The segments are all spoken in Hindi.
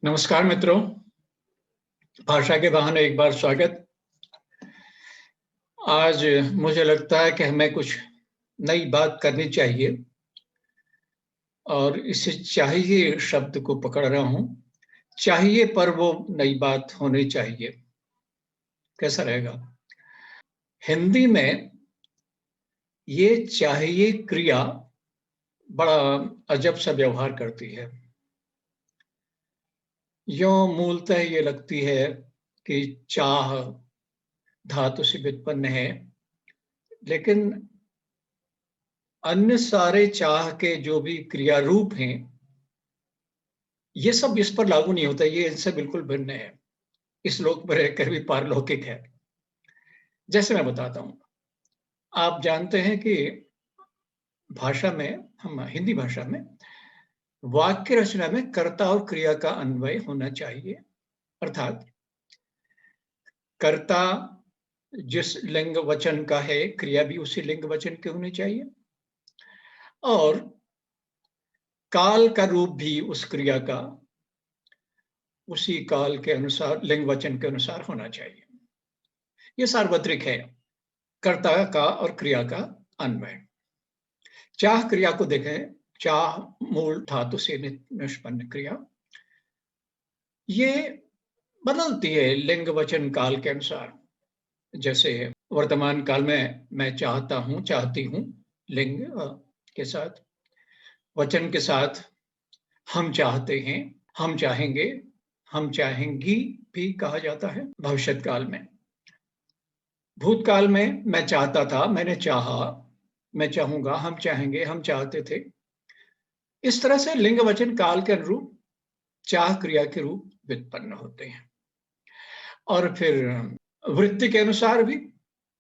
नमस्कार मित्रों, भाषा के बहाने एक बार स्वागत। आज मुझे लगता है कि हमें कुछ नई बात करनी चाहिए और इसे चाहिए शब्द को पकड़ रहा हूँ। चाहिए पर वो नई बात होनी चाहिए। कैसा रहेगा? हिंदी में ये चाहिए क्रिया बड़ा अजब सा व्यवहार करती है। यों मूलतः ये लगती है कि चाह धातु से व्युत्पन्न है, लेकिन अन्य सारे चाह के जो भी क्रिया रूप हैं, ये सब इस पर लागू नहीं होता। ये इनसे बिल्कुल भिन्न है। इस लोक में रहकर भी पारलौकिक है। जैसे मैं बताता हूँ, आप जानते हैं कि भाषा में, हम हिंदी भाषा में वाक्य रचना में कर्ता और क्रिया का अन्वय होना चाहिए। अर्थात कर्ता जिस लिंग वचन का है, क्रिया भी उसी लिंग वचन की होनी चाहिए और काल का रूप भी उस क्रिया का उसी काल के अनुसार, लिंग वचन के अनुसार होना चाहिए। ये सार्वत्रिक है, कर्ता का और क्रिया का अन्वय। चाह क्रिया को देखें। चाह मूल धातु से निष्पन्न क्रिया, ये बदलती है लिंग वचन काल के अनुसार। जैसे वर्तमान काल में मैं चाहता हूं, चाहती हूं, लिंग के साथ, वचन के साथ हम चाहते हैं, हम चाहेंगे, हम चाहेंगी भी कहा जाता है भविष्यत काल में। भूतकाल में मैं चाहता था, मैंने चाहा, मैं चाहूंगा, हम चाहेंगे, हम चाहते थे। इस तरह से लिंग वचन काल के अनुरूप चाह क्रिया के रूप व्युत्पन्न होते हैं। और फिर वृत्ति के अनुसार भी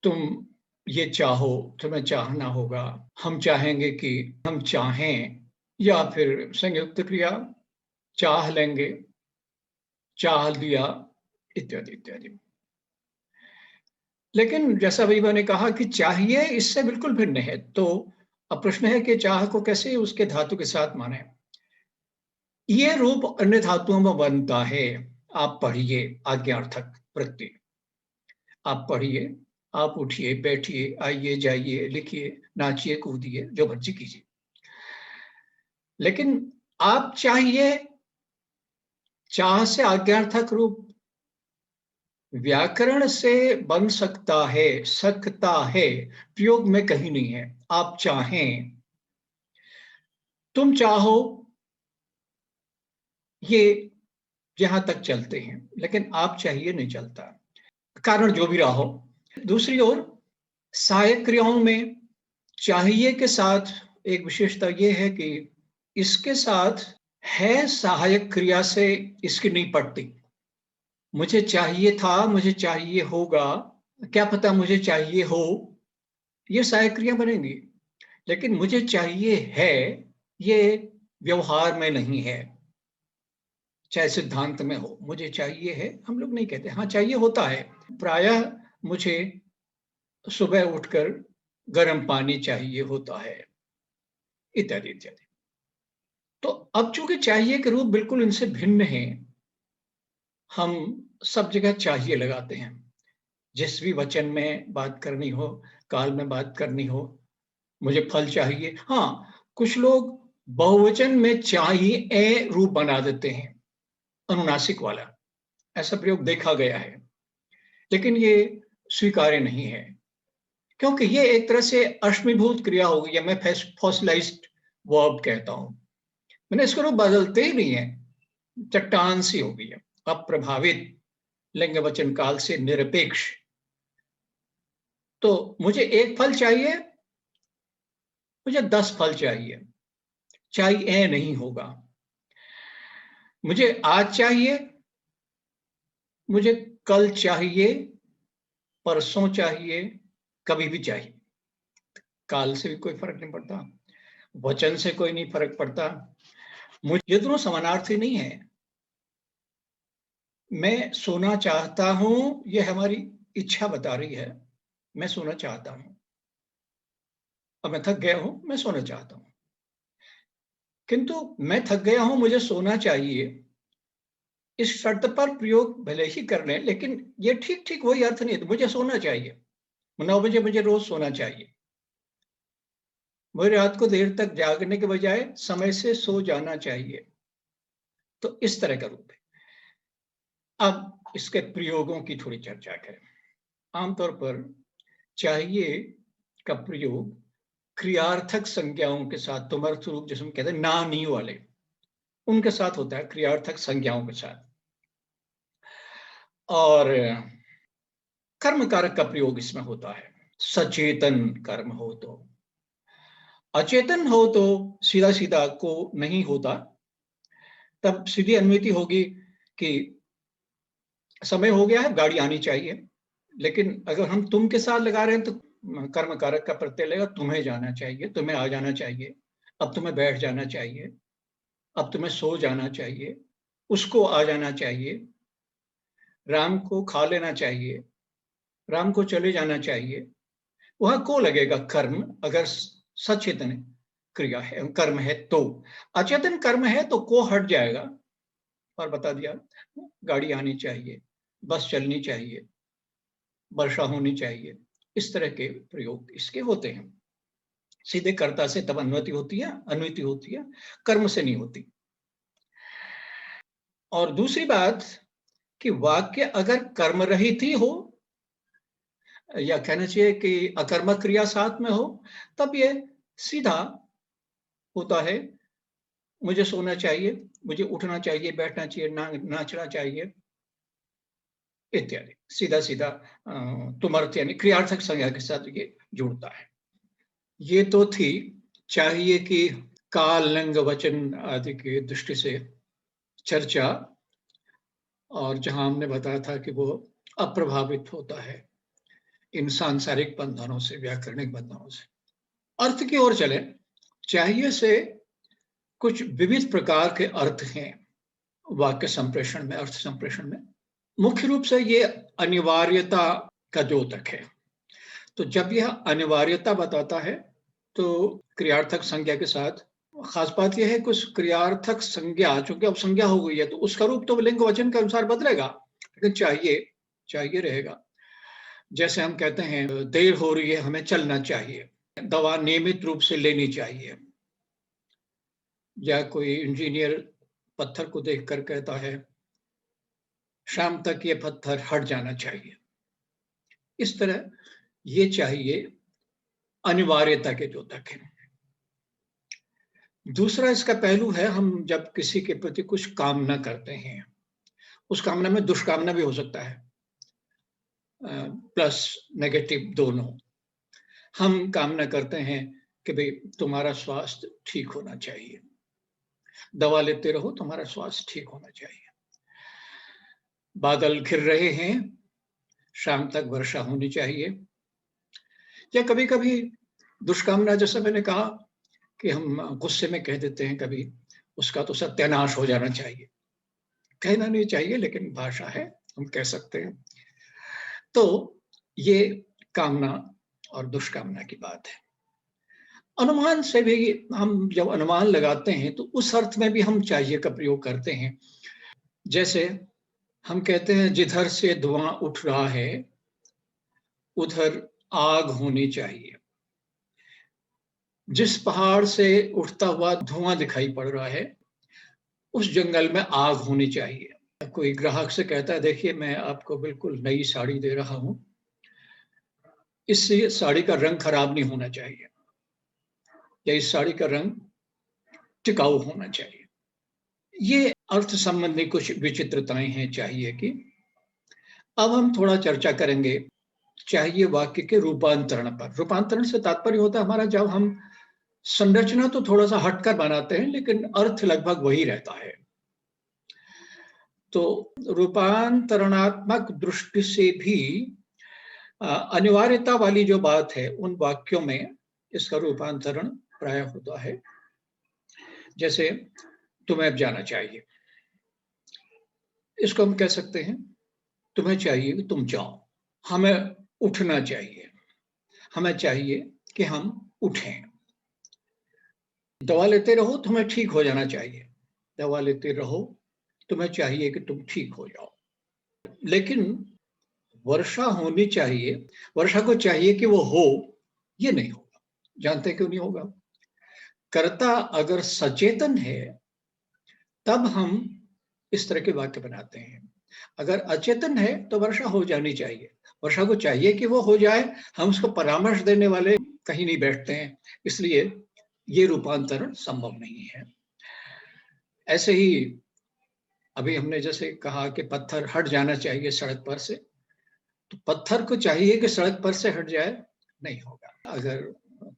तुम ये चाहो, तुम्हें चाहना होगा, हम चाहेंगे कि हम चाहें, या फिर संयुक्त क्रिया चाह लेंगे, चाह लिया, इत्यादि इत्यादि। लेकिन जैसा अभी मैंने कहा कि चाहिए इससे बिल्कुल भिन्न है। तो अब प्रश्न है कि चाह को कैसे उसके धातु के साथ माने। ये रूप अन्य धातुओं में बनता है। आप पढ़िए आज्ञार्थक वृत्ति, आप पढ़िए, आप उठिए, बैठिए, आइए, जाइए, लिखिए, नाचिए, कूदिए, जो मर्जी कीजिए। लेकिन आप चाहिए, चाह से आज्ञार्थक रूप व्याकरण से बन सकता है, सकता है, प्रयोग में कहीं नहीं है। आप चाहें, तुम चाहो, ये यहां तक चलते हैं, लेकिन आप चाहिए नहीं चलता। कारण जो भी रहा हो। दूसरी ओर सहायक क्रियाओं में चाहिए के साथ एक विशेषता यह है कि इसके साथ है सहायक क्रिया से इसकी नहीं पड़ती। मुझे चाहिए था, मुझे चाहिए होगा, क्या पता मुझे चाहिए हो, ये सहायक क्रिया बनेंगी। लेकिन मुझे चाहिए है, ये व्यवहार में नहीं है। चाहे सिद्धांत में हो, मुझे चाहिए है, हम लोग नहीं कहते। हाँ, चाहिए होता है। प्रायः मुझे सुबह उठकर गर्म पानी चाहिए होता है, इत्यादि इत्यादि। तो अब चूंकि चाहिए के रूप बिल्कुल इनसे भिन्न है, हम सब जगह चाहिए लगाते हैं। जिस भी वचन में बात करनी हो, काल में बात करनी हो, मुझे फल चाहिए। हाँ, कुछ लोग बहुवचन में चाहिए रूप बना देते हैं, अनुनासिक वाला। ऐसा प्रयोग देखा गया है, लेकिन ये स्वीकार्य नहीं है, क्योंकि ये एक तरह से अश्मीभूत क्रिया हो गई, या मैं फॉसिलाइज्ड वर्ब कहता हूं। मैंने इसको रूप बदलते ही नहीं है, चट्टान सी हो गई है, अप्रभावित, लिंग वचन काल से निरपेक्ष। तो मुझे एक फल चाहिए, मुझे 10 फल चाहिए, चाहिए नहीं होगा। मुझे आज चाहिए, मुझे कल चाहिए, परसों चाहिए, कभी भी चाहिए। काल से भी कोई फर्क नहीं पड़ता, वचन से कोई नहीं फर्क पड़ता। मुझे, ये दोनों समानार्थी नहीं है। मैं सोना चाहता हूं, यह हमारी इच्छा बता रही है, मैं सोना चाहता हूं। अब मैं थक गया हूं, मैं सोना चाहता हूं। किंतु मैं थक गया हूं, मुझे सोना चाहिए, इस शर्त पर प्रयोग भले ही कर लें, लेकिन ये ठीक ठीक वही अर्थ नहीं है। तो मुझे सोना चाहिए, 9 बजे मुझे रोज सोना चाहिए, मुझे रात को देर तक जागने के बजाय समय से सो जाना चाहिए। तो इस तरह का रूप है। अब इसके प्रयोगों की थोड़ी चर्चा करें। आमतौर पर चाहिए का प्रयोग क्रियार्थक संज्ञाओं के साथ, तुमर्थ रूप जिसमें कहते हैं ना नी वाले, उनके साथ होता है, क्रियार्थक संज्ञाओं के साथ। और कर्म कारक का प्रयोग इसमें होता है, सचेतन कर्म हो तो। अचेतन हो तो सीधा सीधा को नहीं होता, तब सीधी अनुमति होगी कि समय हो गया है, गाड़ी आनी चाहिए। लेकिन अगर हम तुम के साथ लगा रहे हैं तो कर्म कारक का प्रत्यय लगेगा, तुम्हें जाना चाहिए, तुम्हें आ जाना चाहिए, अब तुम्हें बैठ जाना चाहिए, अब तुम्हें सो जाना चाहिए, उसको आ जाना चाहिए, राम को खा लेना चाहिए, राम को चले जाना चाहिए। वहां को लगेगा कर्म, अगर सचेतन क्रिया है, कर्म है तो। अचेतन कर्म है तो को हट जाएगा और बता दिया गाड़ी आनी चाहिए, बस चलनी चाहिए, वर्षा होनी चाहिए। इस तरह के प्रयोग इसके होते हैं। सीधे कर्ता से तब अनुमति होती है, कर्म से नहीं होती। और दूसरी बात कि वाक्य अगर कर्म रहित ही हो, या कहना चाहिए कि अकर्मक क्रिया साथ में हो, तब ये सीधा होता है, मुझे सोना चाहिए, मुझे उठना चाहिए, बैठना चाहिए, नाचना चाहिए इत्यादि। सीधा सीधा तुमर्थ यानी क्रियार्थक संज्ञा के साथ ये जुड़ता है। ये तो थी चाहिए कि काल, लिंग, वचन आदि की दृष्टि से चर्चा, और जहां हमने बताया था कि वो अप्रभावित होता है इन सांसारिक बंधनों से, व्याकरणिक बंधनों से। अर्थ की ओर चले। चाहिए से कुछ विविध प्रकार के अर्थ हैं वाक्य संप्रेषण में, अर्थ संप्रेषण में। मुख्य रूप से ये अनिवार्यता का द्योतक है। तो जब यह अनिवार्यता बताता है तो क्रियार्थक संज्ञा के साथ, खास बात यह है कुछ क्रियार्थक संज्ञा चूंकि अब संज्ञा हो गई है तो उसका रूप तो लिंग वचन के अनुसार बदलेगा, लेकिन चाहिए रहेगा। जैसे हम कहते हैं देर हो रही है, हमें चलना चाहिए, दवा नियमित रूप से लेनी चाहिए। या कोई इंजीनियर पत्थर को देखकर कहता है शाम तक ये पत्थर हट जाना चाहिए। इस तरह ये चाहिए अनिवार्यता के द्योतक है। दूसरा इसका पहलू है, हम जब किसी के प्रति कुछ कामना करते हैं, उस कामना में दुष्कामना भी हो सकता है, प्लस नेगेटिव दोनों। हम कामना करते हैं कि भाई तुम्हारा स्वास्थ्य ठीक होना चाहिए, दवा लेते रहो, तुम्हारा स्वास्थ्य ठीक होना चाहिए, बादल घिर रहे हैं, शाम तक वर्षा होनी चाहिए। या कभी कभी दुष्कामना, जैसा मैंने कहा कि हम गुस्से में कह देते हैं कभी, उसका तो सत्यानाश हो जाना चाहिए। कहना नहीं चाहिए लेकिन भाषा है, हम कह सकते हैं। तो ये कामना और दुष्कामना की बात है। अनुमान से भी हम जब अनुमान लगाते हैं तो उस अर्थ में भी हम चाहिए का प्रयोग करते हैं। जैसे हम कहते हैं जिधर से धुआं उठ रहा है उधर आग होनी चाहिए। जिस पहाड़ से उठता हुआ धुआं दिखाई पड़ रहा है उस जंगल में आग होनी चाहिए। कोई ग्राहक से कहता है देखिए मैं आपको बिल्कुल नई साड़ी दे रहा हूं, इससे साड़ी का रंग खराब नहीं होना चाहिए, या इस साड़ी का रंग टिकाऊ होना चाहिए। ये अर्थ संबंधी कुछ विचित्रताएं हैं चाहिए की। अब हम थोड़ा चर्चा करेंगे चाहिए वाक्य के रूपांतरण पर। रूपांतरण से तात्पर्य होता है हमारा जब हम संरचना तो थोड़ा सा हटकर बनाते हैं लेकिन अर्थ लगभग वही रहता है। तो रूपांतरणात्मक दृष्टि से भी अनिवार्यता वाली जो बात है उन वाक्यों में इसका रूपांतरण प्राय होता है। जैसे तुम्हें अब जाना चाहिए, इसको हम कह सकते हैं तुम्हें चाहिए कि तुम जाओ। हमें उठना चाहिए, हमें चाहिए कि हम उठें। दवा लेते रहो, तुम्हें ठीक हो जाना चाहिए, दवा लेते रहो, तुम्हें चाहिए कि तुम ठीक हो जाओ। लेकिन वर्षा होनी चाहिए, वर्षा को चाहिए कि वो हो, ये नहीं होगा। जानते क्यों नहीं होगा? कर्ता अगर सचेतन है, तब हम इस तरह के वाक्य बनाते हैं। अगर अचेतन है तो वर्षा हो जानी चाहिए। वर्षा को चाहिए कि वो हो जाए, हम उसको परामर्श देने वाले कहीं नहीं बैठते हैं, इसलिए ये रूपांतरण संभव नहीं है। ऐसे ही अभी हमने जैसे कहा कि पत्थर हट जाना चाहिए सड़क पर से, तो पत्थर को चाहिए कि सड़क पर से हट जाए, नहीं होगा। अगर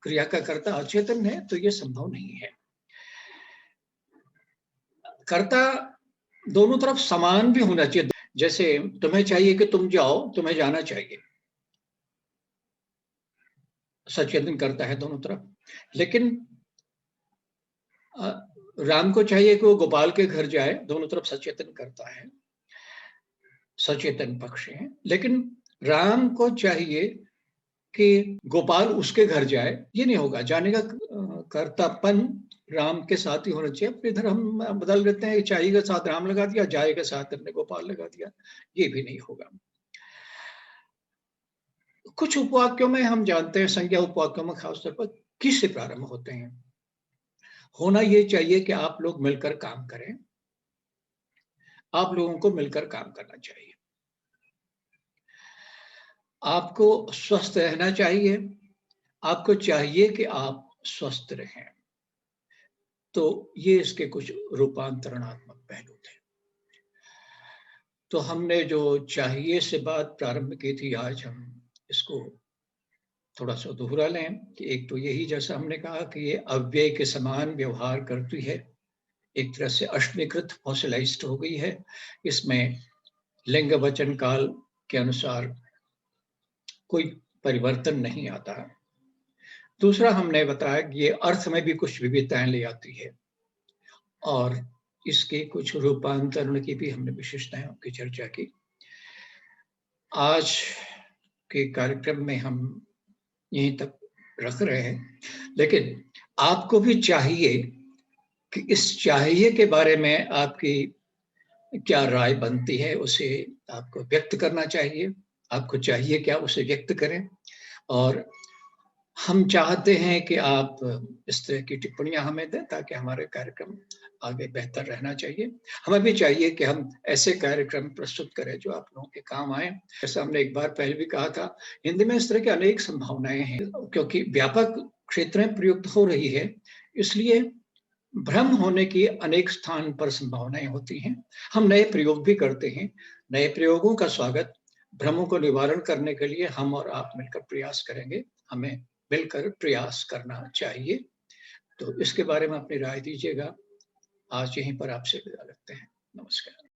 क्रिया का कर्ता अचेतन है तो ये संभव नहीं है। कर्ता दोनों तरफ समान भी होना चाहिए। जैसे तुम्हें चाहिए कि तुम जाओ, तुम्हें जाना चाहिए, सचेतन करता है दोनों तरफ। लेकिन राम को चाहिए कि वो गोपाल के घर जाए, दोनों तरफ सचेतन करता है, सचेतन पक्ष है। लेकिन राम को चाहिए कि गोपाल उसके घर जाए, ये नहीं होगा। जाने का कर्तापन राम के साथ ही होना चाहिए। इधर हम बदल देते हैं, चाहिए के साथ राम लगा दिया, जाए के साथ हमने गोपाल लगा दिया, ये भी नहीं होगा। कुछ उपवाक्यों में हम जानते हैं, संज्ञा उपवाक्यों में खासतौर पर किस से प्रारंभ होते हैं। होना ये चाहिए कि आप लोग मिलकर काम करें, आप लोगों को मिलकर काम करना चाहिए, आपको स्वस्थ रहना चाहिए, आपको चाहिए कि आप स्वस्थ रहें। तो ये इसके कुछ रूपांतरणात्मक पहलू थे। तो हमने जो चाहिए से बात प्रारंभ की थी, आज हम इसको थोड़ा सा दोहरा लें कि एक तो यही, जैसा हमने कहा कि ये अव्यय के समान व्यवहार करती है, एक तरह से अश्मीकृत फॉसिलाइज्ड हो गई है। इसमें लिंग वचन काल के अनुसार कोई परिवर्तन नहीं आता। दूसरा हमने बताया कि ये अर्थ में भी कुछ विविधताएं ले आती है, और इसके कुछ रूपांतरण की भी हमने विशेषताओं की चर्चा की। आज के कार्यक्रम में हम यहीं तक रख रहे हैं, लेकिन आपको भी चाहिए कि इस चाहिए के बारे में आपकी क्या राय बनती है, उसे आपको व्यक्त करना चाहिए। आपको चाहिए कि आप उसे व्यक्त करें, और हम चाहते हैं कि आप इस तरह की टिप्पणियां हमें दें, ताकि हमारे कार्यक्रम आगे बेहतर रहना चाहिए। हमें भी चाहिए कि हम ऐसे कार्यक्रम प्रस्तुत करें जो आप लोगों के काम आए। जैसा हमने एक बार पहले भी कहा था, हिंदी में इस तरह की अनेक संभावनाएं हैं, क्योंकि व्यापक क्षेत्र में प्रयुक्त हो रही है, इसलिए भ्रम होने की अनेक स्थान पर संभावनाएं होती हैं। हम नए प्रयोग भी करते हैं। नए प्रयोगों का स्वागत। भ्रमों को निवारण करने के लिए हम और आप मिलकर प्रयास करेंगे। हमें मिलकर प्रयास करना चाहिए। तो इसके बारे में अपनी राय दीजिएगा। आज यहीं पर आपसे विदा लेते हैं। नमस्कार।